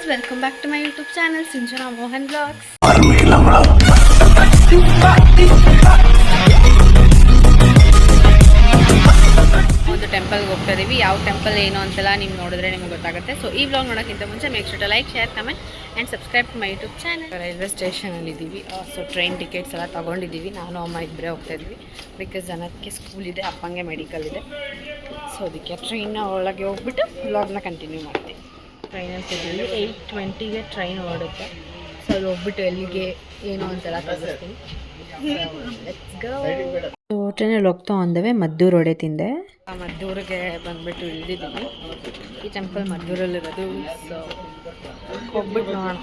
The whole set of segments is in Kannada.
welcome back to my YouTube channel Sinjana Mohan Vlogs. ಒಂದು ಟೆಂಪಲ್ಗೆ ಹೋಗ್ತಾ ಇದೀವಿ. ಯಾವ ಟೆಂಪಲ್ ಏನು ಅಂತೆಲ್ಲ ನೀವು ನೋಡಿದ್ರೆ ನಿಮ್ಗೆ ಗೊತ್ತಾಗುತ್ತೆ. ಸೊ ಈ ವ್ಲಾಗ್ ನೋಡೋಕ್ಕಿಂತ ಮುಂಚೆ make sure to like, share, comment and subscribe to my YouTube channel. Railway ಸ್ಟೇಷನಲ್ಲಿ ಇದ್ದೀವಿ. ಸೊ ಟ್ರೈನ್ ಟಿಕೆಟ್ಸ್ ಎಲ್ಲ ತೊಗೊಂಡಿದ್ದೀವಿ. ನಾನು ಅಮ್ಮ ಇಬ್ಬರೇ ಹೋಗ್ತಾ ಇದ್ವಿ. ಬಿಕಾಸ್ ಜನಕ್ಕೆ ಸ್ಕೂಲ್ ಇದೆ, ಅಪ್ಪಂಗೆ ಮೆಡಿಕಲ್ ಇದೆ. ಸೊ ಅದಕ್ಕೆ ಟ್ರೈನ್ನ ಒಳಗೆ ಹೋಗ್ಬಿಟ್ಟು ವ್ಲಾಗ್ನ ಕಂಟಿನ್ಯೂ ಮಾಡ್ತೀವಿ. ಟ್ರೈನಲ್ಲಿ ತಿರುಗಿ 8:20ಗೆ ಟ್ರೈನ್ ಹೊರಡುತ್ತೆ. ಸೊ ಅಲ್ಲಿ ಹೋಗ್ಬಿಟ್ಟು ಎಲ್ಲಿಗೆ ಏನು ಅಂತೆಲ್ಲ ತೋರಿಸ್ತೀನಿ. ಟ್ರೈನಲ್ಲಿ ಹೋಗ್ತಾ ಒಂದವೆ ಮದ್ದೂರು ವಡೆ ತಿಂದೆ. ಮದ್ದೂರಿಗೆ ಬಂದ್ಬಿಟ್ಟು ಇಳಿದಿದ್ದೀವಿ. ಈ ಟೆಂಪಲ್ ಮದ್ದೂರಲ್ಲಿರೋದು. ಸೊ ಹೋಗ್ಬಿಟ್ಟು ನೋಡೋಣ.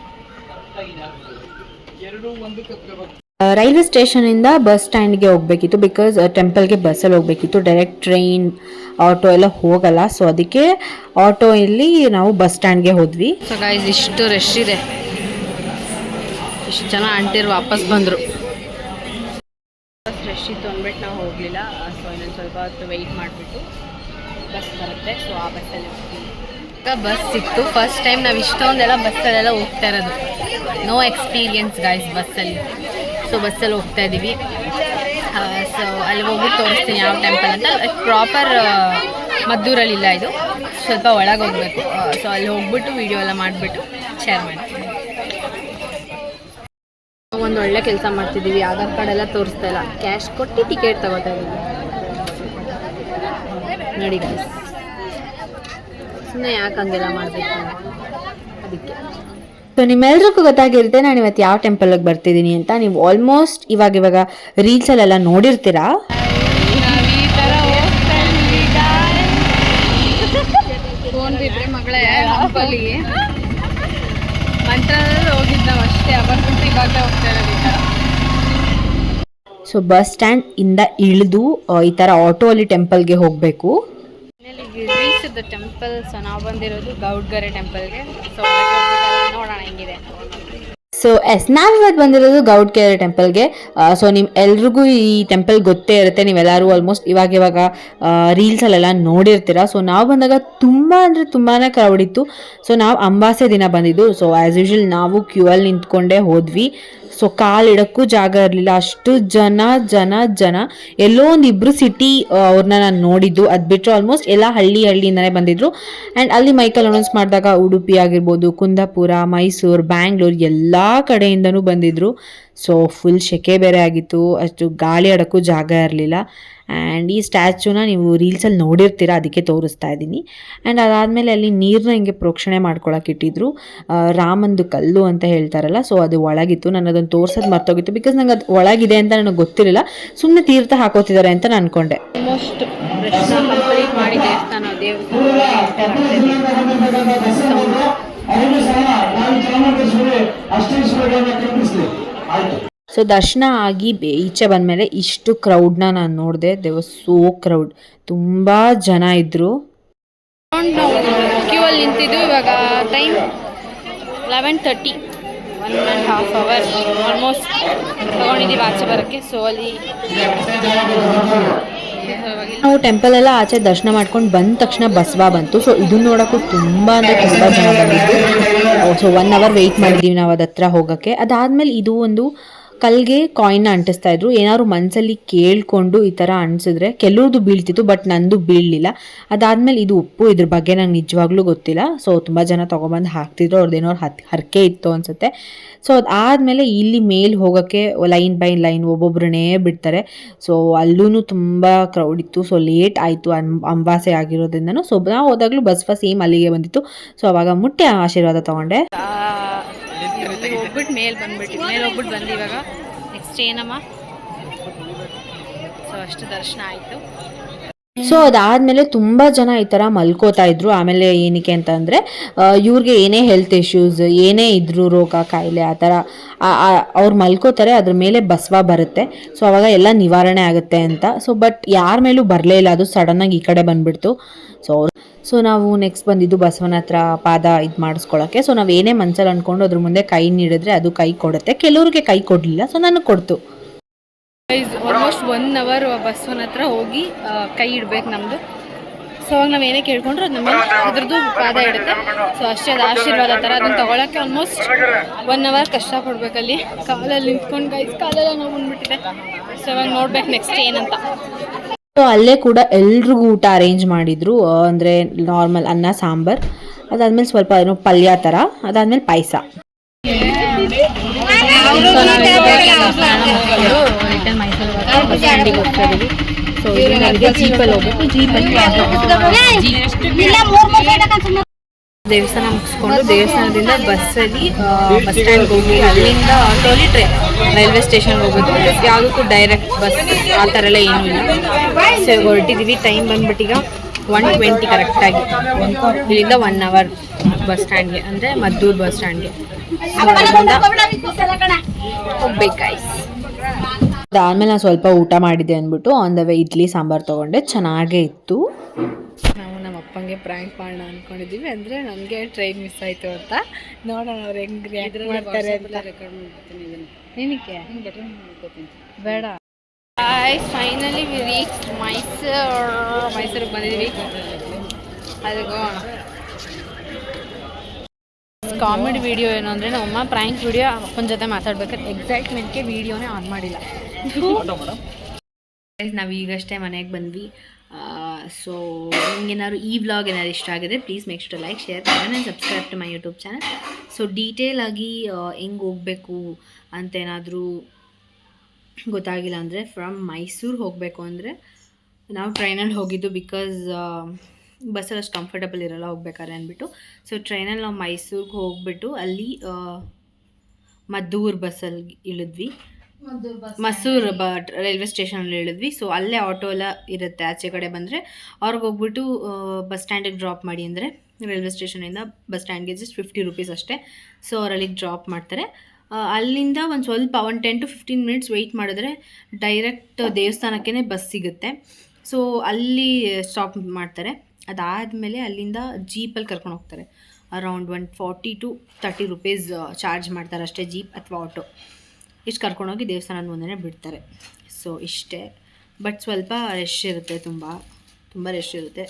ರೈಲ್ವೆ ಸ್ಟೇಷನಿಂದ ಬಸ್ ಸ್ಟ್ಯಾಂಡ್ಗೆ ಹೋಗಬೇಕಿತ್ತು. ಬಿಕಾಸ್ ಟೆಂಪಲ್ಗೆ ಬಸ್ಸಲ್ಲಿ ಹೋಗಬೇಕಿತ್ತು. ಡೈರೆಕ್ಟ್ ಟ್ರೈನ್, ಆಟೋ ಎಲ್ಲ ಹೋಗಲ್ಲ. ಸೊ ಅದಕ್ಕೆ ಆಟೋ ಇಲ್ಲಿ ನಾವು ಬಸ್ ಸ್ಟ್ಯಾಂಡ್ಗೆ ಹೋದ್ವಿ. ಸೊ ಗೈಸ್ ಇಷ್ಟು ರಶ್ ಇದೆ. ಇಷ್ಟು ಜನ ಆಂಟಿರು ವಾಪಸ್ ಬಂದರು. ಬಸ್ ರಶ್ ಇತ್ತು ಅಂದ್ಬಿಟ್ಟು ನಾವು ಹೋಗಲಿಲ್ಲ. ಸೊ ಇನ್ನೊಂದು ಸ್ವಲ್ಪ ಹೊತ್ತು ವೆಯ್ಟ್ ಮಾಡಿಬಿಟ್ಟು ಬಸ್ ಬರುತ್ತೆ. ಸೊ ಆ ಬಸ್ಸಲ್ಲಿ ಹೋಗ್ತೀವಿ. ಈಗ ಬಸ್ ಸಿಕ್ತು. ಫಸ್ಟ್ ಟೈಮ್ ನಾವು ಇಷ್ಟೊಂದೆಲ್ಲ ಬಸ್ಸಲ್ಲೆಲ್ಲ ಹೋಗ್ತಾ ಇರೋದು. ನೋ ಎಕ್ಸ್ಪೀರಿಯನ್ಸ್ ಗೈಸ್ ಬಸ್ಸಲ್ಲಿ. ಸೊ ಬಸ್ಸಲ್ಲಿ ಹೋಗ್ತಾ ಇದ್ದೀವಿ. ಸೊ ಅಲ್ಲಿ ಹೋಗ್ಬಿಟ್ಟು ತೋರಿಸ್ತೀನಿ ಯಾವ ಟೆಂಪಲ್ ಅಂತ. ಪ್ರಾಪರ್ ಮದ್ದೂರಲ್ಲಿಲ್ಲ, ಇದು ಸ್ವಲ್ಪ ಒಳಗೆ ಹೋಗಬೇಕು. ಸೊ ಅಲ್ಲಿ ಹೋಗ್ಬಿಟ್ಟು ವೀಡಿಯೋ ಎಲ್ಲ ಮಾಡಿಬಿಟ್ಟು ಶೇರ್ ಮಾಡ್ತೀನಿ. ಒಂದು ಒಳ್ಳೆ ಕೆಲಸ ಮಾಡ್ತಿದ್ದೀವಿ. ಆಧಾರ್ ಕಾರ್ಡ್ ಎಲ್ಲ ತೋರಿಸ್ತಾ ಇಲ್ಲ, ಕ್ಯಾಶ್ ಕೊಟ್ಟು ಟಿಕೆಟ್ ತಗೋತಾ ಇದ್ದೀವಿ. ನೋಡಿ ಗೈಸ್, ಸುಮ್ಮನೆ ಯಾಕೆ ಹಂಗೆಲ್ಲ ಮಾಡಬೇಕು ಅದಕ್ಕೆ. ಸೊ ನಿಮ್ಮೆಲ್ರಿಗೂ ಗೊತ್ತಾಗಿರುತ್ತೆ ನಾನು ಇವತ್ತು ಯಾವ ಟೆಂಪಲ್ಗೆ ಬರ್ತಿದ್ದೀನಿ ಅಂತ. ನೀವು ಆಲ್ಮೋಸ್ಟ್ ಇವಾಗ ರೀಲ್ಸಲ್ಲೆಲ್ಲ ನೋಡಿರ್ತೀರಾ. ಫೋನ್ ಬಿಟ್ಟರೆ ಮಗಳೇ ಹಂಪಲ್ಲಿಗೆ ಮಂತ್ರಾಲಯದಲ್ಲಿ ಹೋಗಿದ್ದು ನಾವು ಅಷ್ಟೇ. ಅವಾಗಂತೂ ಇವಾಗಲೇ ಹೋಗ್ತಾ ಇರೋದು. ಸೊ ಬಸ್ ಸ್ಟ್ಯಾಂಡ್ ಇಂದ ಇಳಿದು ಈ ಥರ ಆಟೋ ಅಲ್ಲಿ ಟೆಂಪಲ್ಗೆ ಹೋಗಬೇಕು. Reach the temple. ಸೊ ನಾವು ಬಂದಿರೋದು ಗೌಡ್ಗೆರೆ ಟೆಂಪಲ್ಗೆ. ಸೊ ನೋಡೋಣ ಹೆಂಗಿದೆ. ಸೊ ನಾವಿವತ್ತು ಬಂದಿರೋದು ಗೌಡ್ಗೆರೆ ಟೆಂಪಲ್ಗೆ. ಸೊ ನಿಮ್ಮ ಎಲ್ರಿಗೂ ಈ ಟೆಂಪಲ್ ಗೊತ್ತೇ ಇರುತ್ತೆ. ನೀವೆಲ್ಲರೂ ಆಲ್ಮೋಸ್ಟ್ ಇವಾಗ ರೀಲ್ಸಲ್ಲೆಲ್ಲ ನೋಡಿರ್ತೀರ. ಸೊ ನಾವು ಬಂದಾಗ ತುಂಬ ಅಂದರೆ ತುಂಬಾ ಕ್ರೌಡ್ ಇತ್ತು. ಸೊ ನಾವು ಅಮಾವಾಸ್ಯೆ ದಿನ ಬಂದಿದ್ದು. ಸೊ ಆ್ಯಸ್ ಯೂಶುವಲ್ ನಾವು ಕ್ಯೂ ಅಲ್ಲಿ ನಿಂತ್ಕೊಂಡೇ ಹೋದ್ವಿ. ಸೊ ಕಾಲಿಡಕ್ಕೂ ಜಾಗ ಇರಲಿಲ್ಲ, ಅಷ್ಟು ಜನ. ಎಲ್ಲೋ ಒಂದಿಬ್ರು ಸಿಟಿ ಅವ್ರನ್ನ ನಾನು ನೋಡಿದ್ದು. ಅದು ಬಿಟ್ಟರೆ ಆಲ್ಮೋಸ್ಟ್ ಎಲ್ಲ ಹಳ್ಳಿಯಿಂದನೇ ಬಂದಿದ್ರು. ಆ್ಯಂಡ್ ಅಲ್ಲಿ ಮೈಕಲ್ ಅನೌನ್ಸ್ ಮಾಡಿದಾಗ ಉಡುಪಿ ಆಗಿರ್ಬೋದು, ಕುಂದಾಪುರ, ಮೈಸೂರು, ಬ್ಯಾಂಗ್ಳೂರು ಎಲ್ಲ ಕಡೆಯಿಂದನೂ ಬಂದಿದ್ರು. ಸೊ ಫುಲ್ ಸೆಕೆ ಬೇರೆ ಆಗಿತ್ತು, ಅಷ್ಟು ಗಾಳಿ ಆಡೋಕ್ಕೂ ಜಾಗ ಇರಲಿಲ್ಲ. ಆ್ಯಂಡ್ ಈ ಸ್ಟ್ಯಾಚ್ಯೂನ ನೀವು ರೀಲ್ಸಲ್ಲಿ ನೋಡಿರ್ತೀರ, ಅದಕ್ಕೆ ತೋರಿಸ್ತಾ ಇದ್ದೀನಿ. ಆ್ಯಂಡ್ ಅದಾದಮೇಲೆ ಅಲ್ಲಿ ನೀರನ್ನ ಹಿಂಗೆ ಪ್ರೋಕ್ಷಣೆ ಮಾಡ್ಕೊಳಕ್ಕೆ ಇಟ್ಟಿದ್ರು. ರಾಮಂದು ಕಲ್ಲು ಅಂತ ಹೇಳ್ತಾರಲ್ಲ, ಸೊ ಅದು ಒಳಗಿತ್ತು. ನಾನು ಅದನ್ನು ತೋರ್ಸೋದು ಮರ್ತೋಗಿತ್ತು. ಬಿಕಾಸ್ ನಂಗೆ ಅದು ಒಳಗಿದೆ ಅಂತ ನನಗೆ ಗೊತ್ತಿರಲಿಲ್ಲ. ಸುಮ್ಮನೆ ತೀರ್ಥ ಹಾಕೋತಿದ್ದಾರೆ ಅಂತ ನಾನು ಅನ್ಕೊಂಡೆ. ಆಲ್ಮೋಸ್ಟ್ ಕಂಪ್ಲೀಟ್ ಮಾಡಿ ದೇವಸ್ಥಾನ ಸೊ ದರ್ಶನ ಆಗಿ ಈಚೆ ಬಂದಮೇಲೆ ಇಷ್ಟು ಕ್ರೌಡ್ನ ನಾನು ನೋಡಿದೆ. They was so crowd. ತುಂಬ ಜನ ಇದ್ದರು. ಕ್ಯೂ ಅಲ್ಲಿ ನಿಂತಿದ್ದು. ಇವಾಗ ಟೈಮ್ 11:30. 1.5 hours ಆಲ್ಮೋಸ್ಟ್ ತಗೊಂಡಿದ್ದೀವಿ ಆಚೆ ಬರೋಕ್ಕೆ. ಸೊ ಅಲ್ಲಿ ನಾವು ಟೆಂಪಲ್ ಎಲ್ಲ ಆಚೆ ದರ್ಶನ ಮಾಡ್ಕೊಂಡು ಬಂದ ತಕ್ಷಣ ಬಸವ ಬಂತು. ಸೊ ಇದನ್ನ ನೋಡೋಕ್ಕೂ ತುಂಬ ಅಂದರೆ ತುಂಬ ಜನ ಬಂದಿದ್ದು. ಸೊ 1 hour ವೆಯ್ಟ್ ಮಾಡಿದ್ದೀವಿ ನಾವು ಅದು ಹತ್ರ ಹೋಗೋಕ್ಕೆ. ಅದಾದಮೇಲೆ ಇದು ಒಂದು ಕಲ್ಗೆ ಕಾಯಿನ್ನ ಅಂಟಿಸ್ತಾ ಇದ್ರು. ಏನಾದ್ರು ಮನಸ್ಸಲ್ಲಿ ಕೇಳಿಕೊಂಡು ಈ ಥರ ಅಂಟಿಸಿದ್ರೆ ಕೆಲವ್ರದ್ದು ಬೀಳ್ತಿತ್ತು, ಬಟ್ ನಂದು ಬೀಳಲಿಲ್ಲ. ಅದಾದಮೇಲೆ ಇದು ಉಪ್ಪು, ಇದ್ರ ಬಗ್ಗೆ ನಂಗೆ ನಿಜವಾಗ್ಲೂ ಗೊತ್ತಿಲ್ಲ. ಸೊ ತುಂಬ ಜನ ತೊಗೊಬಂದು ಹಾಕ್ತಿದ್ರು. ಅವ್ರದ್ದೇನೋ ಹರಕೆ ಇತ್ತು ಅನಿಸುತ್ತೆ. ಸೊ ಅದಾದಮೇಲೆ ಇಲ್ಲಿ ಮೇಲೆ ಹೋಗೋಕ್ಕೆ ಲೈನ್ ಬೈ ಲೈನ್ ಒಬ್ಬೊಬ್ಬರನ್ನೇ ಬಿಡ್ತಾರೆ. ಸೊ ಅಲ್ಲೂ ತುಂಬ ಕ್ರೌಡ್ ಇತ್ತು. ಸೊ ಲೇಟ್ ಆಯಿತು ಅಮಾವಾಸ್ಯೆ ಆಗಿರೋದ್ರಿಂದನೂ. ಸೊ ನಾವು ಹೋದಾಗಲೂ ಬಸ್ವ ಸೇಮ್ ಅಲ್ಲಿಗೆ ಬಂದಿತ್ತು. ಸೊ ಅವಾಗ ಮುಟ್ಟಿ ಆಶೀರ್ವಾದ ತೊಗೊಂಡೆ. ಹೋಗ್ಬಿಟ್ಟು ಮೇಲೆ ಹೋಗ್ಬಿಟ್ಟು ಬಂದು ಇವಾಗ ನೆಕ್ಸ್ಟ್ ಏನಮ್ಮ. ಸೊ ಅಷ್ಟು ದರ್ಶನ ಆಯಿತು. ಸೊ ಅದಾದಮೇಲೆ ತುಂಬ ಜನ ಈ ಥರ ಮಲ್ಕೋತಾ ಇದ್ರು. ಆಮೇಲೆ ಏನಕ್ಕೆ ಅಂತಂದರೆ ಇವ್ರಿಗೆ ಏನೇ ಹೆಲ್ತ್ ಇಶ್ಯೂಸ್, ಏನೇ ಇದ್ರೂ ರೋಗ ಕಾಯಿಲೆ ಆ ಥರ ಅವ್ರು ಮಲ್ಕೋತಾರೆ. ಅದ್ರ ಮೇಲೆ ಬಸವ ಬರುತ್ತೆ. ಸೊ ಅವಾಗ ಎಲ್ಲ ನಿವಾರಣೆ ಆಗುತ್ತೆ ಅಂತ. ಸೊ ಬಟ್ ಯಾರ ಮೇಲೂ ಬರಲೇ ಇಲ್ಲ, ಅದು ಸಡನ್ನಾಗಿ ಈ ಕಡೆ ಬಂದುಬಿಡ್ತು. ಸೊ ನಾವು ನೆಕ್ಸ್ಟ್ ಬಂದಿದ್ದು ಬಸವನ ಹತ್ರ ಪಾದ ಇದು ಮಾಡಿಸ್ಕೊಳ್ಳೋಕ್ಕೆ. ಸೊ ನಾವು ಏನೇ ಮನಸ್ಸಲ್ಲಿ ಅಂದ್ಕೊಂಡು ಅದ್ರ ಮುಂದೆ ಕೈ ನೀಡಿದ್ರೆ ಅದು ಕೈ ಕೊಡುತ್ತೆ. ಕೆಲವ್ರಿಗೆ ಕೈ ಕೊಡಲಿಲ್ಲ, ಸೊ ನನಗೆ ಕೊಡ್ತು. ಆಲ್ಮೋಸ್ಟ್ 1 hour ಬಸವನ ಹತ್ರ ಹೋಗಿ ಕೈ ಇಡ್ಬೇಕು ನಮ್ಮದು. ಸೊ ಅವಾಗ ನಾವು ಏನೇ ಕೇಳ್ಕೊಂಡ್ರೆ ಅದು ನಮಗೆ ಅದ್ರದ್ದು ಪಾದ ಇಡುತ್ತೆ. ಸೊ ಅಷ್ಟೇ, ಅದು ಆಶೀರ್ವಾದ ಥರ. ಅದನ್ನು ತೊಗೊಳಕ್ಕೆ ಆಲ್ಮೋಸ್ಟ್ 1 ಅವರ್ ಕಷ್ಟಪಡ್ಬೇಕಲ್ಲಿ. ಕಾಲಲ್ಲಿ ನಿಂತ್ಕೊಂಡು ಗೈಸ್ ಕಾಲೆಲ್ಲ ನೋವು ಬಂದ್ಬಿಟ್ಟಿದೆ. ಸೊ ಇವಾಗ ನೋಡ್ಬೇಕು ನೆಕ್ಸ್ಟ್ ಏನಂತ. ಸೊ ಅಲ್ಲೇ ಕೂಡ ಎಲ್ರಿಗೂ ಊಟ ಅರೇಂಜ್ ಮಾಡಿದ್ರು. ಅಂದರೆ ನಾರ್ಮಲ್ ಅನ್ನ ಸಾಂಬಾರ್, ಅದಾದ್ಮೇಲೆ ಸ್ವಲ್ಪ ಏನೋ ಪಲ್ಯ ಥರ, ಅದಾದ್ಮೇಲೆ ಪಾಯಸ. ರಿಟರ್ನ್ ಮೈಸೂರು ಬಸ್ ಸ್ಟ್ಯಾಂಡಿಗೆ ಹೋಗ್ತಾ ಇದೀವಿ. ಸೊ ಇಲ್ಲಿಂದ ಜೀಪಲ್ಲಿ ಹೋಗ್ಬೇಕು. ದೇವಸ್ಥಾನ ಮುಗಿಸ್ಕೊಂಡು ದೇವಸ್ಥಾನದಿಂದ ಬಸ್ಸಲ್ಲಿ ಬಸ್ ಸ್ಟ್ಯಾಂಡ್ಗೆ ಹೋಗಿ ಅಲ್ಲಿಂದ ಆಟೋಲಿ ರೈಲ್ವೆ ಸ್ಟೇಷನ್ಗೆ ಹೋಗ್ಬೇಕು. ಯಾವುದಕ್ಕೂ ಡೈರೆಕ್ಟ್ ಬಸ್ ಆ ಥರ ಎಲ್ಲ ಏನೂ ಇಲ್ಲ. ಸೊ ಹೊರಟಿದ್ದೀವಿ. ಟೈಮ್ ಬಂದ್ಬಿಟ್ಟೀಗ 1:20 ಕರೆಕ್ಟಾಗಿ. ಇಲ್ಲಿಂದ 1 ಅವರ್ ಬಸ್ ಸ್ಟ್ಯಾಂಡ್ಗೆ, ಅಂದರೆ ಮದ್ದೂರು ಬಸ್ ಸ್ಟ್ಯಾಂಡ್ಗೆ ಹೋಗ್ಬೇಕಾಯ್ತು. ಅದಾದಮೇಲೆ ನಾನು ಸ್ವಲ್ಪ ಊಟ ಮಾಡಿದ್ದೆ ಅಂದ್ಬಿಟ್ಟು on the way idli sambar ತೊಗೊಂಡೆ. ಚೆನ್ನಾಗೇ ಇತ್ತು. ನಾವು ನಮ್ಮ ಅಪ್ಪಂಗೆ ಪ್ರ್ಯಾಂಕ್ ಮಾಡೋಣ ಅಂದ್ಕೊಂಡಿದ್ದೀವಿ. ಅಂದರೆ ನನಗೆ ಟ್ರೈನ್ ಮಿಸ್ ಆಯಿತು ಅಂತ. ನೋಡೋಣ ಅವ್ರು ಹೆಂಗೆ ರಿಯಾಕ್ಟ್ ಮಾಡ್ತಾರೆ ಅಂತ. ಏನಕ್ಕೆ ಬೇಡ. ಫೈನಲಿ ವಿ ರೀಚ್ ಮೈಸೂರಿಗೆ ಬಂದಿದ್ದೀವಿ. ಅದಕ್ಕೆ ಕಾಮಿಡಿ ವಿಡಿಯೋ ಏನು ಅಂದರೆ ನಮ್ಮಮ್ಮ ಪ್ರ್ಯಾಂಕ್ ವಿಡಿಯೋ ಅಪ್ಪನ ಜೊತೆ ಮಾತಾಡ್ಬೇಕಾದ್ರೆ ಎಕ್ಸೈಟ್ಮೆಂಟ್ಗೆ ವೀಡಿಯೋನೇ ಆನ್ ಮಾಡಿಲ್ಲ. ನಾವು ಈಗಷ್ಟೇ ಮನೆಗೆ ಬಂದ್ವಿ. ಸೊ ನಿಮಗೇನಾದ್ರು ಈ ವ್ಲಾಗ್ ಏನಾದ್ರು ಇಷ್ಟ ಆಗಿದ್ರೆ please make sure to like, share and subscribe to my YouTube channel. So ಡೀಟೇಲಾಗಿ ಹೆಂಗೆ ಹೋಗಬೇಕು ಅಂತ ಏನಾದರೂ ಗೊತ್ತಾಗಿಲ್ಲ ಅಂದರೆ, ಫ್ರಮ್ ಮೈಸೂರು ಹೋಗಬೇಕು ಅಂದರೆ ನಾವು ಟ್ರೈನಲ್ಲಿ ಹೋಗಿದ್ದು. ಬಿಕಾಸ್ ಬಸ್ಸಲ್ಲಿ ಅಷ್ಟು ಕಂಫರ್ಟಬಲ್ ಇರೋಲ್ಲ ಹೋಗ್ಬೇಕಾದ್ರೆ ಅಂದ್ಬಿಟ್ಟು. ಸೊ ಟ್ರೈನಲ್ಲಿ ನಾವು ಮೈಸೂರಿಗೆ ಹೋಗ್ಬಿಟ್ಟು ಅಲ್ಲಿ ಮದ್ದೂರು ಬಸ್ಸಲ್ಲಿ ಇಳಿದ್ವಿ. ಮೈಸೂರು ರೈಲ್ವೆ ಸ್ಟೇಷನಲ್ಲಿ ಇಳಿದ್ವಿ. ಸೊ ಅಲ್ಲೇ ಆಟೋ ಎಲ್ಲ ಇರುತ್ತೆ. ಆಚೆ ಕಡೆ ಬಂದರೆ ಅವ್ರಿಗೆ ಹೋಗ್ಬಿಟ್ಟು ಬಸ್ ಸ್ಟ್ಯಾಂಡಿಗೆ ಡ್ರಾಪ್ ಮಾಡಿ ಅಂದರೆ ರೈಲ್ವೆ ಸ್ಟೇಷನಿಂದ ಬಸ್ ಸ್ಟ್ಯಾಂಡ್ಗೆ ಜಸ್ಟ್ 50 ರೂಪೀಸ್ ಅಷ್ಟೇ. ಸೊ ಅವ್ರು ಅಲ್ಲಿಗೆ ಡ್ರಾಪ್ ಮಾಡ್ತಾರೆ. ಅಲ್ಲಿಂದ ಒಂದು ಸ್ವಲ್ಪ 10 to 15 ಮಿನಿಟ್ಸ್ ವೆಯ್ಟ್ ಮಾಡಿದ್ರೆ ಡೈರೆಕ್ಟ್ ದೇವಸ್ಥಾನಕ್ಕೇ ಬಸ್ ಸಿಗುತ್ತೆ. ಸೊ ಅಲ್ಲಿ ಸ್ಟಾಪ್ ಮಾಡ್ತಾರೆ. ಅದಾದಮೇಲೆ ಅಲ್ಲಿಂದ ಜೀಪಲ್ಲಿ ಕರ್ಕೊಂಡು ಹೋಗ್ತಾರೆ. ಅರೌಂಡ್ 140 to 30 ರೂಪೀಸ್ ಚಾರ್ಜ್ ಮಾಡ್ತಾರೆ ಅಷ್ಟೇ, ಜೀಪ್ ಅಥವಾ ಆಟೋ. ಇಷ್ಟು ಕರ್ಕೊಂಡೋಗಿ ದೇವಸ್ಥಾನದ ಮುಂದೆ ಬಿಡ್ತಾರೆ. ಸೊ ಇಷ್ಟೇ. ಬಟ್ ಸ್ವಲ್ಪ ರಶ್ ಇರುತ್ತೆ, ತುಂಬ ರಶ್ ಇರುತ್ತೆ.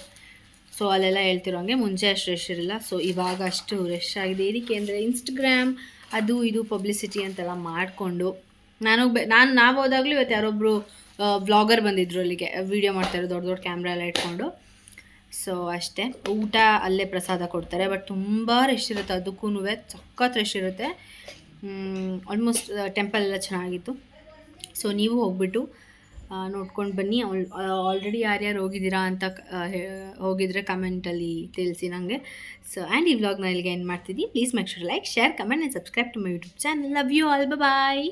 ಸೊ ಅಲ್ಲೆಲ್ಲ ಹೇಳ್ತಿರೋ ಹಂಗೆ ಮುಂಚೆ ಅಷ್ಟು ರಶ್ ಇರಲ್ಲ. ಸೊ ಇವಾಗ ಅಷ್ಟು ರಶ್ ಆಗಿದೆ. ಏನಕ್ಕೆ ಅಂದರೆ ಇನ್ಸ್ಟಾಗ್ರಾಮ್ ಅದು ಇದು ಪಬ್ಲಿಸಿಟಿ ಅಂತೆಲ್ಲ ಮಾಡಿಕೊಂಡು ನಾವು ಹೋದಾಗಲೂ ಇವತ್ತು ಯಾರೊಬ್ಬರು ವ್ಲಾಗರ್ ಬಂದಿದ್ರು ಅಲ್ಲಿಗೆ ವೀಡಿಯೋ ಮಾಡ್ತಾರೆ, ದೊಡ್ಡ ದೊಡ್ಡ ಕ್ಯಾಮ್ರಾ ಎಲ್ಲ ಇಟ್ಕೊಂಡು. ಸೊ ಅಷ್ಟೇ. ಊಟ ಅಲ್ಲೇ ಪ್ರಸಾದ ಕೊಡ್ತಾರೆ. ಬಟ್ ತುಂಬ ರಶ್ ಇರುತ್ತೆ, ಅದಕ್ಕೂ ಸಖತ್ ರಶ್ ಇರುತ್ತೆ. ಆಲ್ಮೋಸ್ಟ್ ಟೆಂಪಲ್ ಎಲ್ಲ ಚೆನ್ನಾಗಿತ್ತು. ಸೊ ನೀವು ಹೋಗ್ಬಿಟ್ಟು ನೋಡ್ಕೊಂಡು ಬನ್ನಿ. ಆಲ್ರೆಡಿ ಯಾರ್ಯಾರು ಹೋಗಿದ್ದೀರಾ ಅಂತ ಹೋಗಿದ್ರೆ ಕಮೆಂಟಲ್ಲಿ ತಿಳಿಸಿ ನನಗೆ. ಸೊ ಆ್ಯಂಡ್ ಈ ವ್ಲಾಗ್ನ ಇಲ್ಲಿಗೆ ಎಂಡ್ ಮಾಡ್ತಿದ್ದೀನಿ. Please make sure like, share, comment and subscribe to my YouTube channel. Love you all. Bye.